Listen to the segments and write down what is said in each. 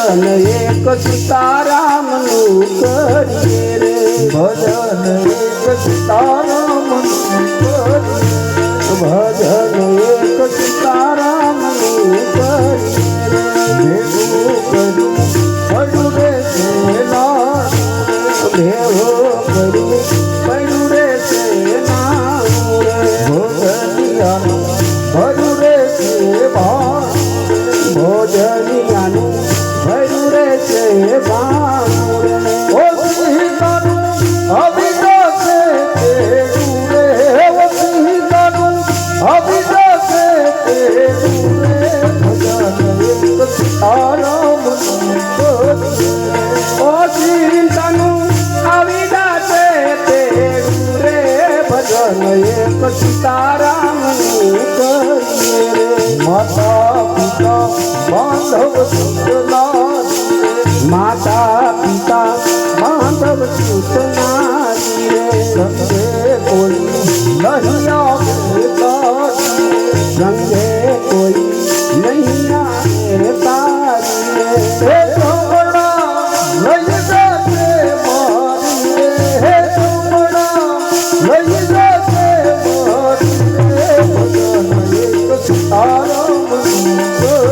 ભજન એક સીતારામનું કરીએ રે, ભજન એક સીતારામનું કરીએ, ભજન એક સીતારામનું કરીએ રે, ભેગું કર્યું પડ્યું રે સેના, ભેગું કર્યું પડ્યું રે સેનાનું રે, ભોજનિયાનું ભર્યું રે સેવા, ભોજનિયાનું ભર્યું રે સેવાનું રે, ઓ સીતાનું અવિદાસે તેડું રે, ઓ સીતાનું અવિદાસે તેડું રે, ભજન એક સીતારામનું કરીએ, ઓ સીતાનું અવિદાસે તેડું રે, ભજન એક સીતારામનું કરીએ રે, માતા પિતા બાંધવ સુતના, માતા પિતા બાંધવ સુતના રે, સંગે કોઈ નહીં આવે, સંગે કોઈ નહીં આવે તારી હે રે, કમળા લઈ જશે મારી રે, હે કમળા લઈ જશે મારી રે, ભજન એક સીતારામનું કરીએ,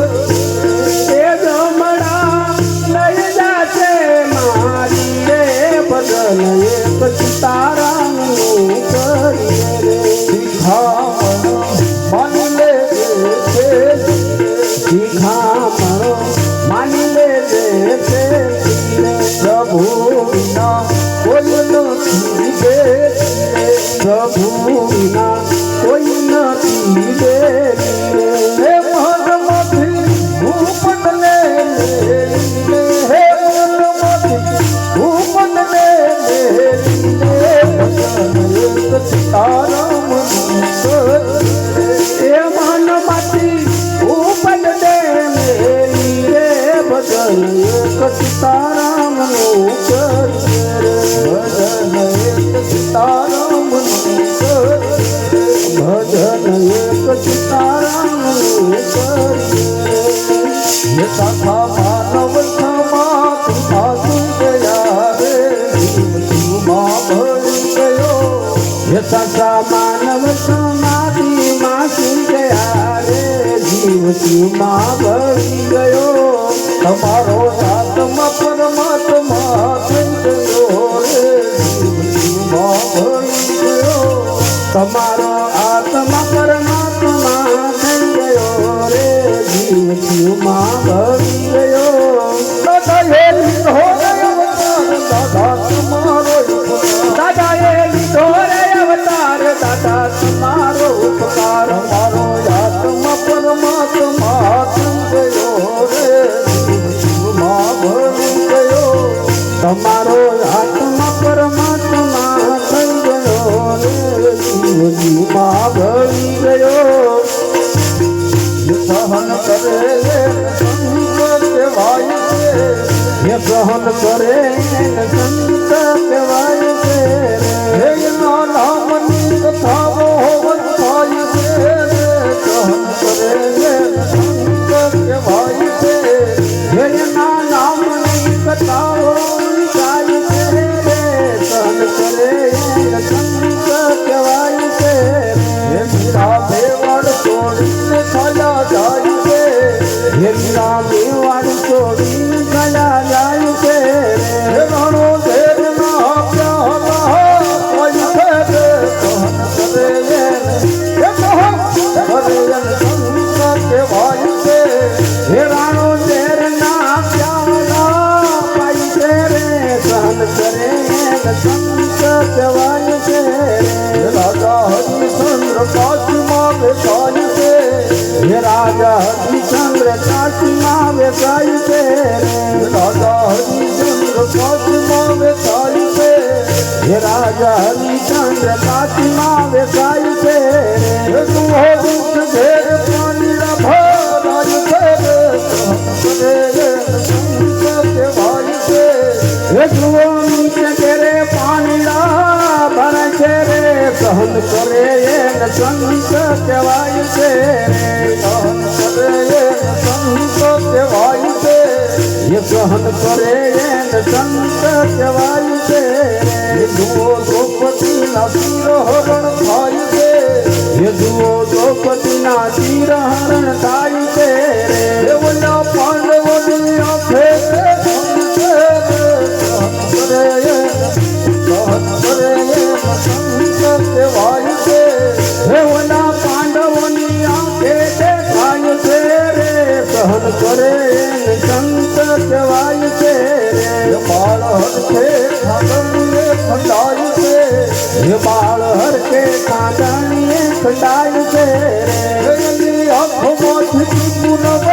એ જમણા લઈ જાશે મારી રે, ભજન એક સીતારામનું કરીએ રે, શિખામણ માની લે છે, શિખામણો માની લે છે રે, પ્રભુ વિના કોઈ નથી દે, પ્રભુ વિના કોઈ નથી દે હે મનમાંથી ભૂપતને લેલીને, હે મનમાંથી ભૂપતને લેલીને, ભજન એક સીતારામનું કરીએ, એ મનમાંથી ઉપદ દે મેરી રે, ભજન એક સીતારામનું કરીએ રે, ભજન એક સીતારામનું કરીએ, ભજન એક સીતારામનું કરીએ રે, ये सखा मानव क्षमा पिता सुन गया रे, जीवमा भरी गयो, ये ससा માનવ સમાધિમાં સુઈ ગયા રે, જીવતીમાં ભરી ગયો, તમારો આત્મા પરમાત્મા થઈ ગયો રે, જીવમાં ભરી ગયો, તમારો આત્મા પરમાત્મા થઈ ગયો રે, જીવતીમાં ભરી ગયો, દાદા એ લીધો રે અવતાર, દાદા તમારો ઉપકાર, દાદાએ લીધો રે અવતાર, દાદા તમારો ઉપકાર, તમારો આત્મા પરમાત્મા થઈ ગયો રે, જીવમાં ભરી ગયો, તમારો આત્મા પરમાત્મા થઈ ગયો રે, જીવતીમાં ભરી ગયો, સહન કરે સંત કહેવાય છે, ये सहन करे संत कवाय से હે નાના મની કથાઓ વંચાય છે, સહન કરે સંત કહેવાય છે, ये नाना मनी कथाओ गाय से सहन करे संत कवाय से હે મીરા ભેવડ છોડીને થયા જાય છે, ये मीरा देवाड़ छोड़ी गया जाय से હે રાણો દેવના પ્યાલા કોઈ છે, સહન કરે હે સહન કરે સંત કહેવાય છે, हे राणो तेर ना प्याला पाई तेरे सहन करे संत कवाय से રાજા હરિશ્ચંદ્ર કાશીમાં બેસાય છે, ये राजा हरिश्चंद्र काशीमा वेसाई से રાજા હરિશ્ચંદ્ર કાશીમાં બેસાય છે, ये राजा हरिश्चंद्र काशीमा वेसाई से હે તું હો દુઃખ ઘેર પાણીના ભરાય છે, સહન કરે સંત કહેવાય છે, हे जुओ मीठ तेरे पानीड़ा भर छे रे सहन करे संत कवाय से સહન કરે સંત કહેવાય છે, ये સહન કરે એને સંત કહેવાય છે એ જુઓ દ્રૌપદીના શિરહરણ થાય છે એ જુઓ દ્રૌપદીના શિરહરણ થાય છે એ ઓલા પાંડવોની આંખે કહેવાય છે હે ઓલા પાંડવોની આંખે દેખાય છે રે સહન કરે એને સંત કહેવાય છે એ બાળ હરખે ખાંડણીએ ખંડાય છે એ બાળ હરકે કાંદણીએ ખંડાય છે એની આંખોમાંથી પૂનમ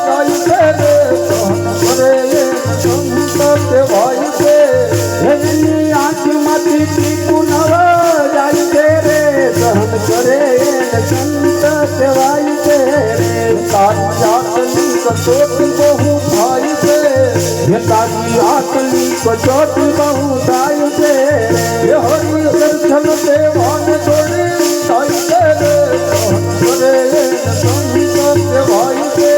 જાય છે રે કરે સંત કહેવાય છે એની આંખમાંથી ટીપુ નવ જાય છે રે સહન કરે એને સંત કહેવાય છે તારી જાતની કસોટી બહુ થાય છે એ તારી આંખની કચોટી બહુ થાય છે એ હરિ દર્શન દેવાને છોડી થાય છે રે કરે સંત કહેવાય છે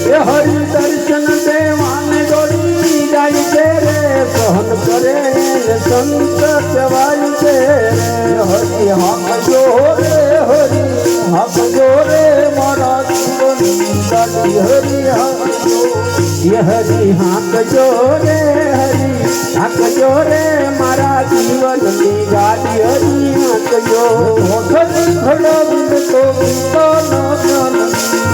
એ હરિ દર્શન દેવાને દોડી જાય છે રે સહન કરે એને સંત કહેવાય છે હરિ હાંકજો રે હરિ હાંકજો રે મારા જીવનની ગાડી હરિ હાંકજો એ હરિ હાંકજો રે હરિ હાંકજો રે મારા જીવનની ગાડી હરિ હાંકજો ધોધલી ખડાવીને તો પિતાના જ્ઞાન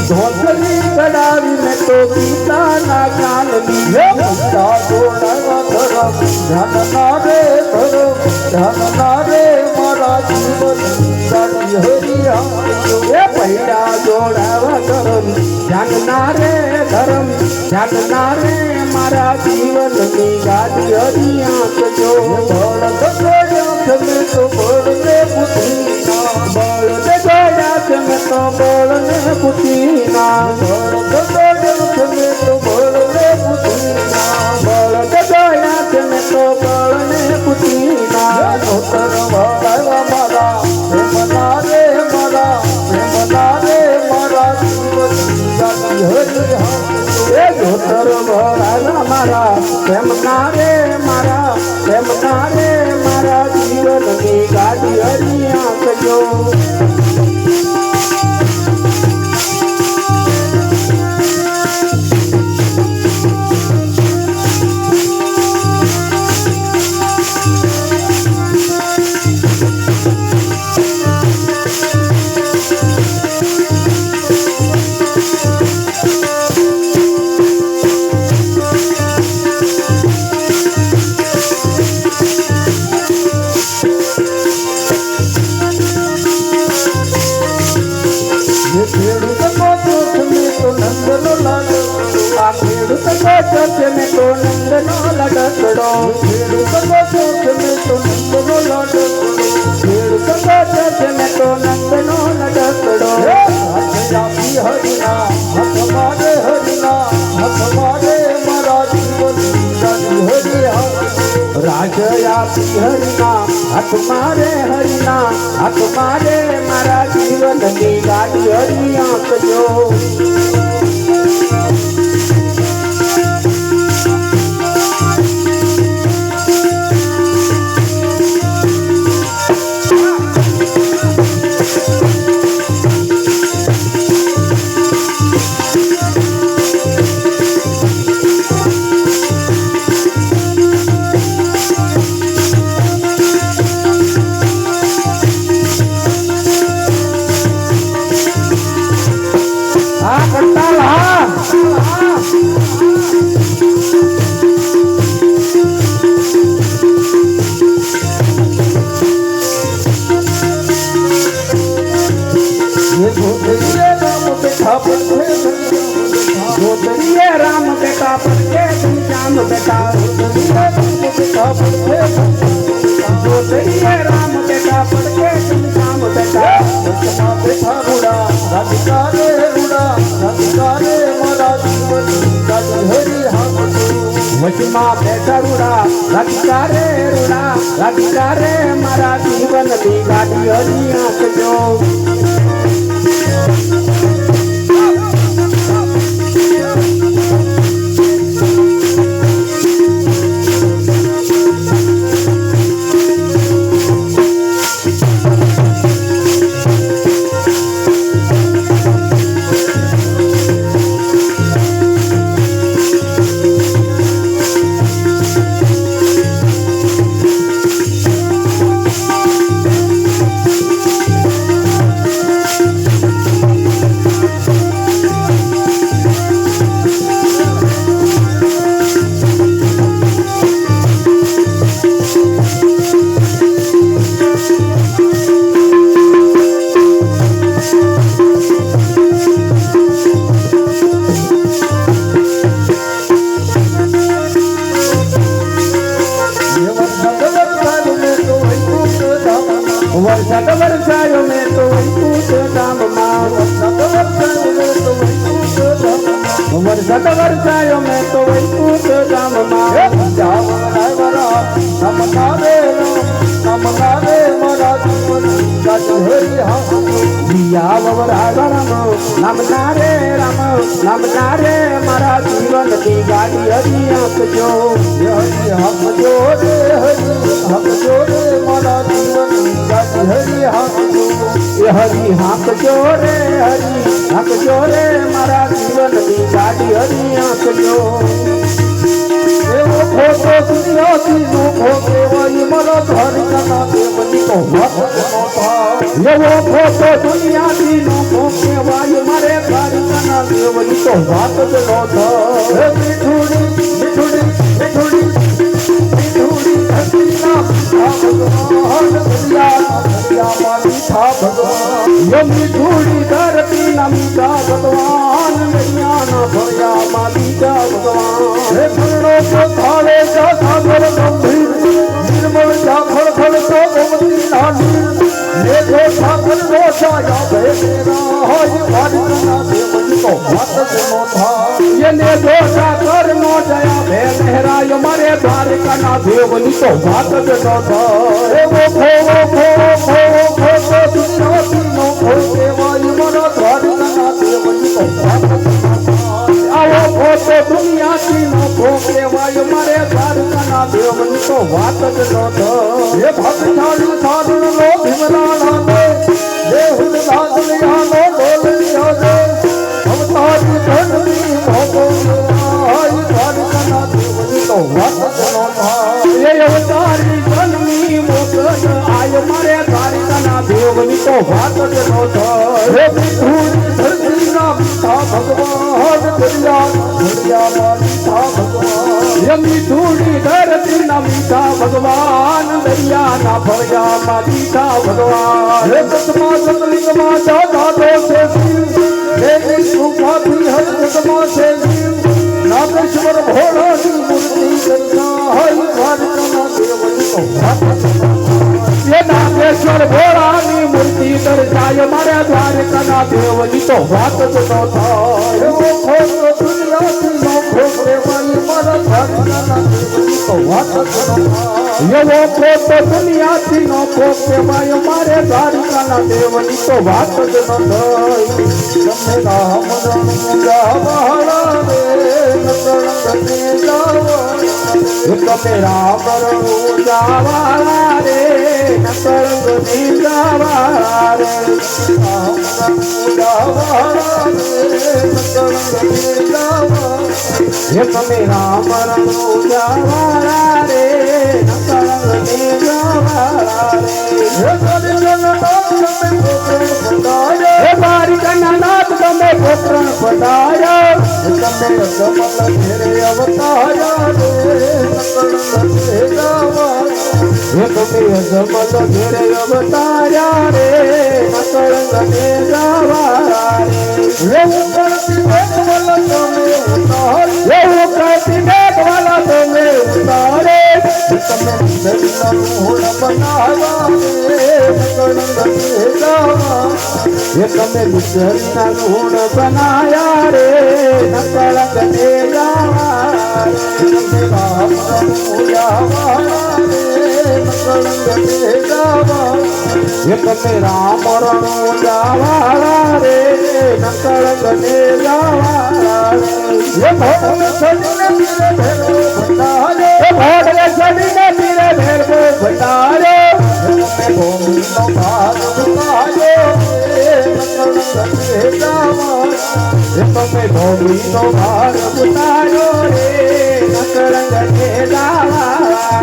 ધોધલી ચડાવીને તો પિતાના જ્ઞાનની પિતા જોડાવા ધરમ ધ્યાન ના રે ધરમ ધ્યાન ના રે મારા જીવનની ગાડી હરિ હાંકજો એ પૈડા જોડાવા ધરમ જાગના રે ધરમ જાગના રે મારા જીવનની ગાડી હરિ હાંકજો બળદ ગોળ્યા તમે તો બળદે બુદ્ધિના બળદ ગોળ્યા તમે તો બળને બુદ્ધિના બળદ ગોળ્યા તમે તો બળદે બુદ્ધિના બળદ ગોળ્યા તમે તો બળને બુદ્ધિના ધોતર વળાવા મારા પ્રેમના રે મારા પ્રેમના રે મારા જીવનની ગાડી હરિ હાંકજો એ ધોતર ભરાલા મારા પ્રેમના રે મારા પ્રેમના રે મારા જીવનની ગાડી હરિ હાંકજો ખેડૂત કોચો તમે તો નંદનો લાડો આ ખેડૂત કોચો તમે તો નંદનો લડકડો ખેડૂત કોચો તમે તો નંદનો લાડો ખેડૂત કોચો તમે તો નંદનો લડકડો આપી હરિના હાથ મારે હરિના હાથ મારે મારા જીવનની ગાડી હરિ હાંકજો રાજ આપી હરિના હાથ મારે હરિના હાથ મારે મારા જીવનની ગાડી હરિ હાંકજો गोदरिये राम बेटा पड़के घनश्याम बेटा गोदरिये राम बेटा पड़के घनश्याम बेटा वचमा बेटा रूड़ा राधिका रे मारा जीवन की गाड़ी हरी आंखजो વરસાદ વરસાયો મેં તો વૈકુંઠ ધામમાં દિયા વવરાગરમ નામ નારે રામ નામ નારે મારા જીવનની ગાડી હરી આપજો એ હરી હાંકજો રે હરી હાંકજો રે મારા જીવનની ગાડી હરી હાંકજો એવો ખોટો દુનિયાથી દુઃખો કહેવાય મારા દ્વારિકાના દેવની તો વાત ન થાય. એવો ખોટો દુનિયાથી નો કહેવાય મારે દ્વારિકાના દેવની તો વાત જ ન થાય. હે મીઠુડી મીઠુડી મીઠુડી મીઠુડી ધરતીના ભગવાન દરિયામાં મીઠા ભગવાન યો મીઠુડી ધરતીના મીઠા ભગવાન દરિયાના ભર્યામાં બીજા ભગવાન હે ફરણો પથારે જા સાગર ગંભીર નિર્મળ જા ખળખળ તો ગોમતી નાની લેખો સાગર નો છાયા ભેગેરા હોય દ્વારિકાના દેવની તો વાત જ ન થાય. એને દોષા કર નો જયા ભે લહેરાય મારે દ્વારિકાના દેવની તો વાત જ ન થાય. એવો ખોવો ખોવો ખોવો ખોવો દુનિયાથી નો ખોઈ કહેવાય મારા દ્વારિકાના દેવની તો વાત જ ન થાય. આવો ખોટો દુનિયાથી નો ખો કહેવાય મારે દ્વારકાના દેવની તો વાત જ ન થાય. હે ભક્તાલી સાધન લો ભીમરાણા ને દેહુદ લાગલિયાનો ડોલિયા ને અવતારી ધનની ભોગો હાય દ્વારિકાના દેવની તો વાત જ ન થાય. એ અવતારી જન્મી મોગલ આય મારે દ્વારકાના દેવની તો વાત જ ન થાય. હે મીઠુડી ધરતીના મીઠા ભગવાન દરિયામાં મીઠા ભગવાન યમી ધૂળી ધરતીના મીઠા ભગવાન દરિયાના ભર્યામાં મીઠા ભગવાન હે સતમા સતલિંગમાં દાદા દો છે શિવ હે વિષ્ણુમાંથી હર જગમાં છે શિવ નાગેશ્વર ભોળાની મૂર્તિ કરના હોય દ્વારિકાના દેવની તો વાત જ ન થાય. એ નાગેશ્વર ભોળાની મૂર્તિ દર્શાય મારે દ્વારકાના દેવની તો વાત જ ન થાય. એવો ખોટો દુનિયાથી નો ખોટે વાળી મારા દ્વારિકાના દેવની તો વાત જ ન થાય. એવો ખોટો દુનિયાથી નો ખો કહેવાય મારે દ્વારકાના દેવની તો વાત જ ન થાય. તમે રામ રણું ગાવાળા રે નકળંગને જાવા તમે રામ રણું જાવાળા રે નકળંગની જાવાળા રે રામ રણું ગાવાળા રે નકળંગને જાવા હે તમે રામ રણું જાવાળા રે નકળંગની જાવાળા રે હે દ્વારિકાના નાથ તમે પોકરણ પધાર્યા હે દ્વારિકાના નાથ તમે પોકરણ પધાર્યા તમે અજમલ ઘેરે અવતાર્યા રે નકળંગને જાવા હે તમે અજમલ ઘેરે અવતાર્યા રે નકળંગને જાવાળા રે એવું કરતી મેઘવાલા તમે ઉતારે એવું કરતી મેઘવાલા તમે ઉતારે તમે દરિયાનું હોળ બનાવ્યા રે નકળંગને જાવા હે તમે ગુજરના ગુણ બનાયા રે નકળંગને જાવાળા રે તમે રામ રણું ગાવાળા રે નકળંગને જાવા હે તમે રામ રણું જાવાળા રે નકળંગને જાવાળા રે હે ભોળ સજીને પીરે ભેરો ભંડારે હે ભોળે ચડીને પીરે ભેરવો ભંડારે તમે ભૂમિનો ભાર ઉતાર્યો રે નકળંગને જાવા હે તમે ભોગીનો ભાર ઉતાર્યો રે નકળંગને જાવાળા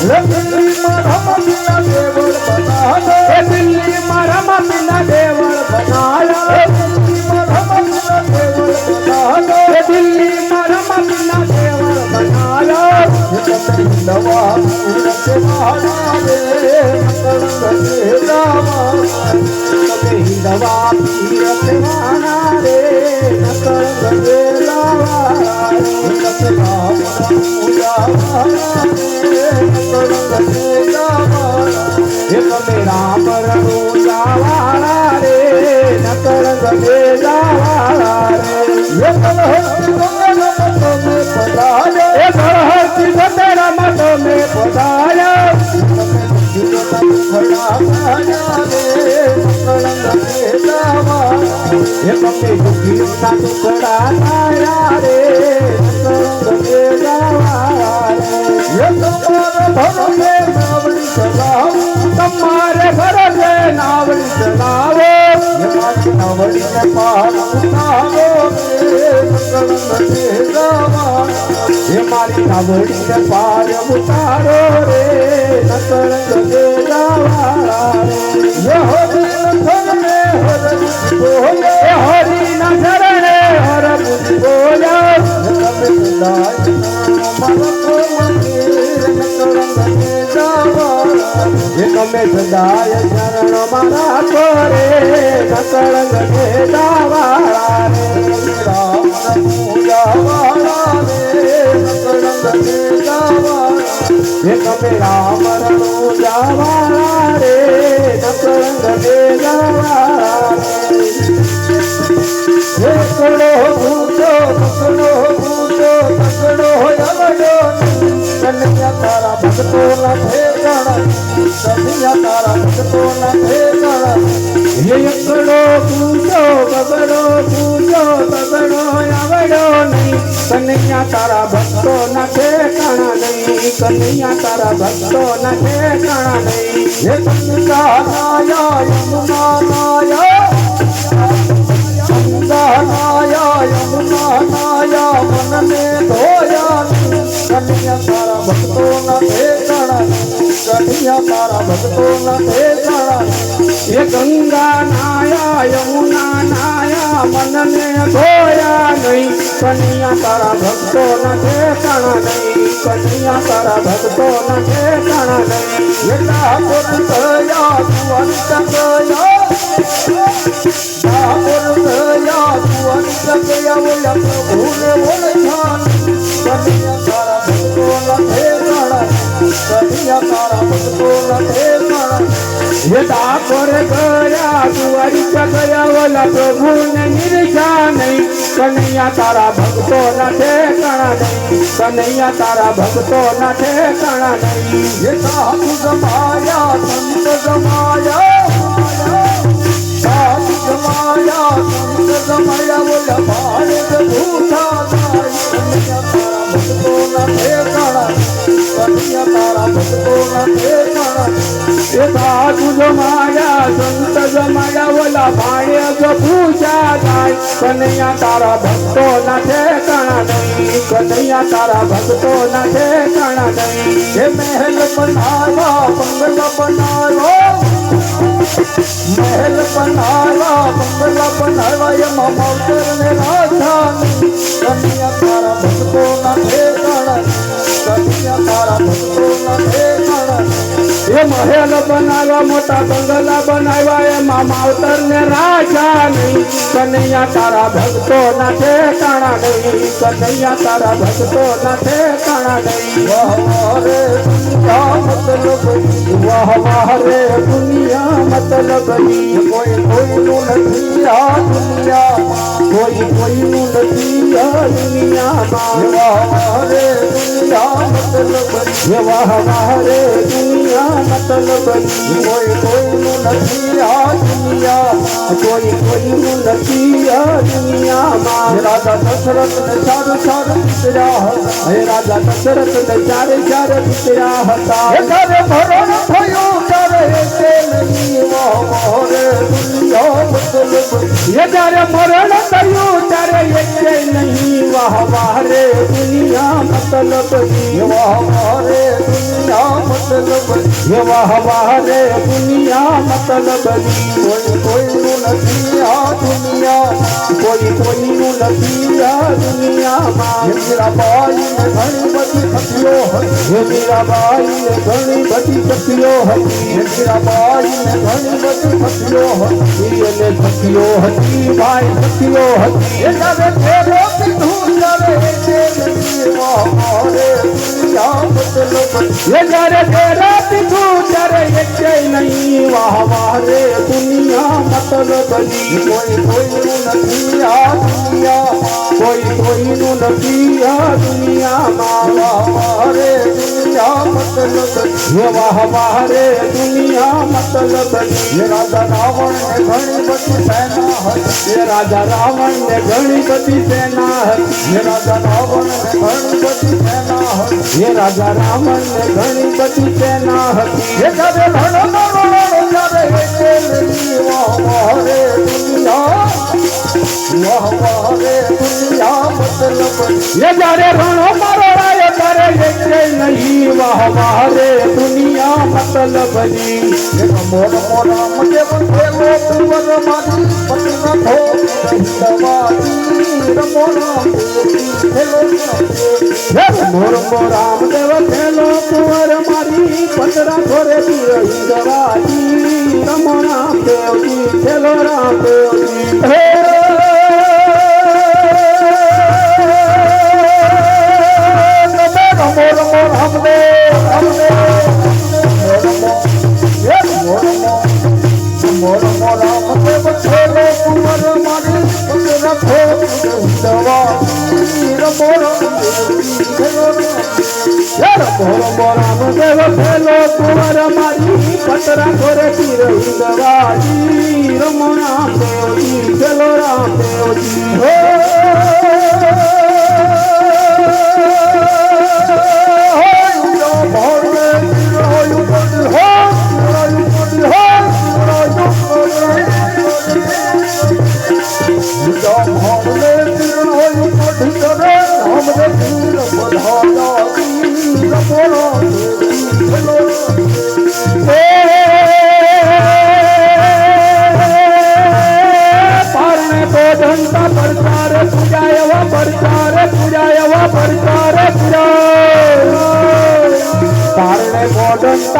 રે દિલ્હીમાં રમતીના દેવળ બનાવે હે દિલ્હીમાં રમતીના દેવળ બનાયા દિલ્હીમાં રમતીના દેવળ બનાવે હે દિલ્હીમાં રમતીના દેવળ બનાયા તમે દવા પીરતે મારા રે નકળંગને જાવા તમે હિંદવા પીરતવાના રે નકળંગને જાવાળા રે તમે રામ રણું ગાવાળા રે નકળંગને જાવા હે તમે રામ રણું જાવાળા રે નકળંગને જાવાળા રે હે એ ગળહરથી ગોતેરા મતો મેં પધાર્યા એ મમ્મી દુઃખીના ટુકડા તારા રે ગમે જવા તમારે ભરોસે નાવડી ચલાવો નાવડીને પાર ઉતારો એ મારી નાવડીને પાર ઉતારો રે નકળંગ દેવાળા એ હરી ના શરણે હર બુદ્ધિ બોલ્યા એ તમે સદાય શરણ મારા કોરે નકળંગ દેવાળા રે એ તમે રામ રણુ જાવાળા રે નકળંગ દેવાળા તકડો ભૂતો આવડો કન્યા તારા ભક્તો ના ઠેકાણા કન્યા તારા ભક્તો ના ઠેકાણા એ એકડો પૂજો બગડો પૂજો બગડો આવડો નહીં કનૈયા તારા ભક્તો ના ઠેકાણા નહીં કનૈયા તારા ભક્તો ના ઠેકાણા નહીં હે ગંગા નાયા યમુના નાયા ગંગા નાયા યમુના નાયા મનને ધોયા કન્યા તારા ભક્તો ના ઠેકાણા કન્યા તારા ભક્તો ના ઠેકાણા એ ગંગા નાયા યમુના નાયા મનને ધોયા નહીં કનૈયા તારા ભક્તો ના ઠેકાણા નહીં કનૈયા તારા ભક્તો ના ઠેકાણા નહીં એટલા કોટ થયા તું અંત ગયા ઠાકોર થયા તું અંત ગયા ઓલા પ્રભુને ઓળખાણ કન્યા તારા ભક્તો ના ઠેકાણા કન્યા તારા ભક્તો ના ઠેકાણા એ ડાકોર ગયા દ્વારિક ગયા ઓલા પ્રભુને નિરખા નહીં કનૈયા તારા ભક્તો ના ઠેકાણા નહીં કનૈયા તારા ભક્તો ના ઠેકાણા નહીં ये साधु जमाया संत जमाया साधु जमाया संत जमाया बोला भारत भूषा कन्या तारा भक्तो ना ठेकाणा कन्या तारा भक्तो ना ठेकाणा એ સાધુ જમાયા સંત જમાયા ઓલા ભાણે જો પૂજા થાય કનૈયા તારા ભક્તો ના ઠેકાણા નહીં કનૈયા તારા ભક્તો ના ઠેકાણા નહીં ये महल बनाया बंगला बनाया महल बनाया बंगला बनाया ये मामौतर ने राजा कन्या तारा भक्तो ना ठेकाणा कन्या तारा भक्तो ना ठेकाणा એ મહેલ બનાવ્યા મોટા બંગલા બનાવ્યા એમાં માવતર ને રાજા નહીં કનૈયા તારા ભક્તો ના ઠેકાણા નહીં કનૈયા તારા ભક્તો ના ઠેકાણા નહીં वाह वाह रे दुनिया વાહ વાહ રે દુનિયા મતલબની कोई कोईનું નથી આ દુનિયા કોઈ કોઈનું નથી આ દુનિયામાં વાહ વાહ રે દુનિયા મતલબની એ વાહ વાહ રે દુનિયા મતલબની કોઈ કોઈનું નથી આ દુનિયા કોઈ કોઈનું નથી આ દુનિયામાં રાજા દશરથ ને સારું સારું દીકરા હે રાજા દશરથ ને ચારે ચાર દીકરા હતા જ્યારે મરણ થયું ત્યારે તે નહીં વાહ વાહ રે દુનિયા મતલબની એ જ્યારે મરણ થયું ત્યારે એકે નહીં વાહ વાહ રે દુનિયા મતલબની વાહ વાહ રે દુનિયા મતલબની એ વાહ વાહ રે દુનિયા મતલબની કોઈ કોઈનું નથી આ દુનિયા કોઈ કોઈનું નથી આ દુનિયામાં મીરાબાઈ ને ઘણી બધી સખીઓ હતી એ મીરાબાઈ ને ઘણી બધી સખીઓ હતી મીરાબાઈ ને ઘણી બધી સખીઓ હતી એને સખીઓ હતી ભાઈ સખીઓ હતી એ જ્યારે તેરો પીધું ત્યારે તે નથી વાહ વાહ રે દુનિયા મતલબની એ જ્યારે તેરા પીધું ત્યારે એકે નહીં વાહ વાહ રે દુનિયા મતલબની કોઈ કોઈનું નથી આ દુનિયા કોઈ કોઈનું નથી આ દુનિયામાં વારે દુનિયા મતલબ હે વાહ વાહ રે દુનિયા મતલબ એ રાજા રાવણ ને ઘણી બધી સેના હતી હે રાજા રાવણ ને ઘણી બધી સેના હતી એ રાજા રાવણ ને ઘણી બધી સેના હતી હે રાજા રાવણ ને ઘણી બધી સેના હતી એ જ્યારે ભણો ત્યારે એકેલી વારે દુનિયા મતલબ ये जारे रणो मारो राय तारे ये नहीं वाह वाह रे दुनिया मतलब नी મોર મોરા મને બંધેલો કુંવર મારી પટના થો દવાતી રમોરા હેલો मोर राम देव खेलो कुंवर मारी पतरा थोड़े दूर हिंदवाजी रमो राम देव जी खेलो राम देव जी हे राम देव खेलो कुंवर मारी पतरा थोड़े तीर हिंदवाजी रमो राम देव जी खेलो राम देव जी हो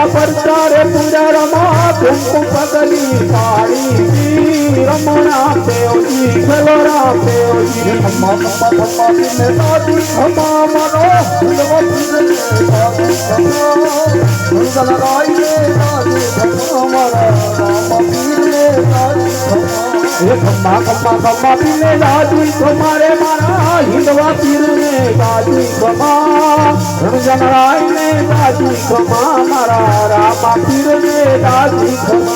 परचारे पूजा रमा कुंकु पगली साड़ी रमो राम देव जी खेलो राम देव जी खम्मा ने दादी खम्मा मनो राई ने दादी खम्मा राम पीर ने दादी खम्मा पीने दादी तुम्हारे मारा हिंदवा पीर ने दादी खम्मा जनराय ने दादी खम्मा मारा रामा पीर ने दादी खम्मा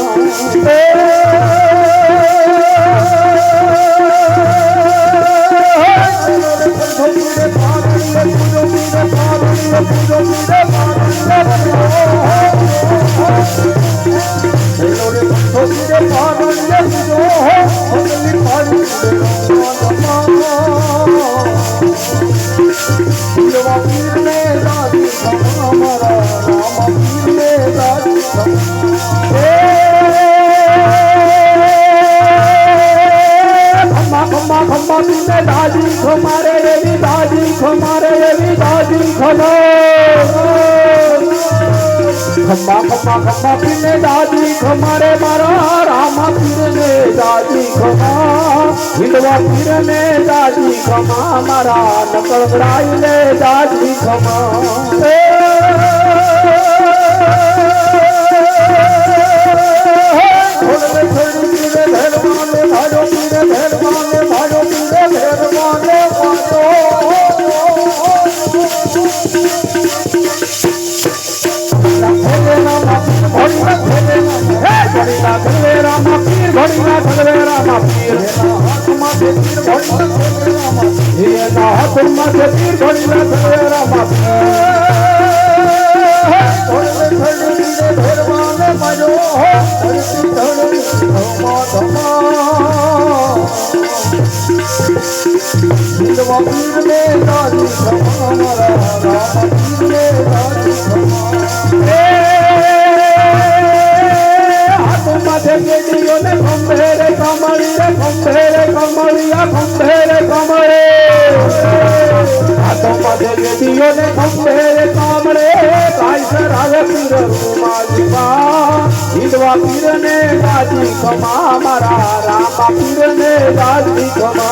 दादी खमारे एवी दादी खमारे एवी दादी खनो खम्मा पीने दादी खमारे मारा रामा पीर ने दादी खमा हिंदवा पीर ने दादी खमा मारा नकलगड़ाई ने दादी खमा रामा पीर घोड़ीना खगवे रामा पीर ये ना तुम से पीर घोड़ीना खगवे रामा खंभेरे कमलिया खंभेरे कमरे हाथों मध्य गेदियों ने खंभेरे कमरे कायसर आवे पीर रूमालिका हिंदवा पीर ने दादी खमा मारा रामा पीर ने दादी खमा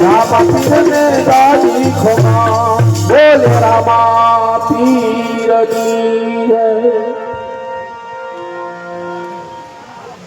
રામા પીરને દાદી ખોમા બોલે રામા પીરની જય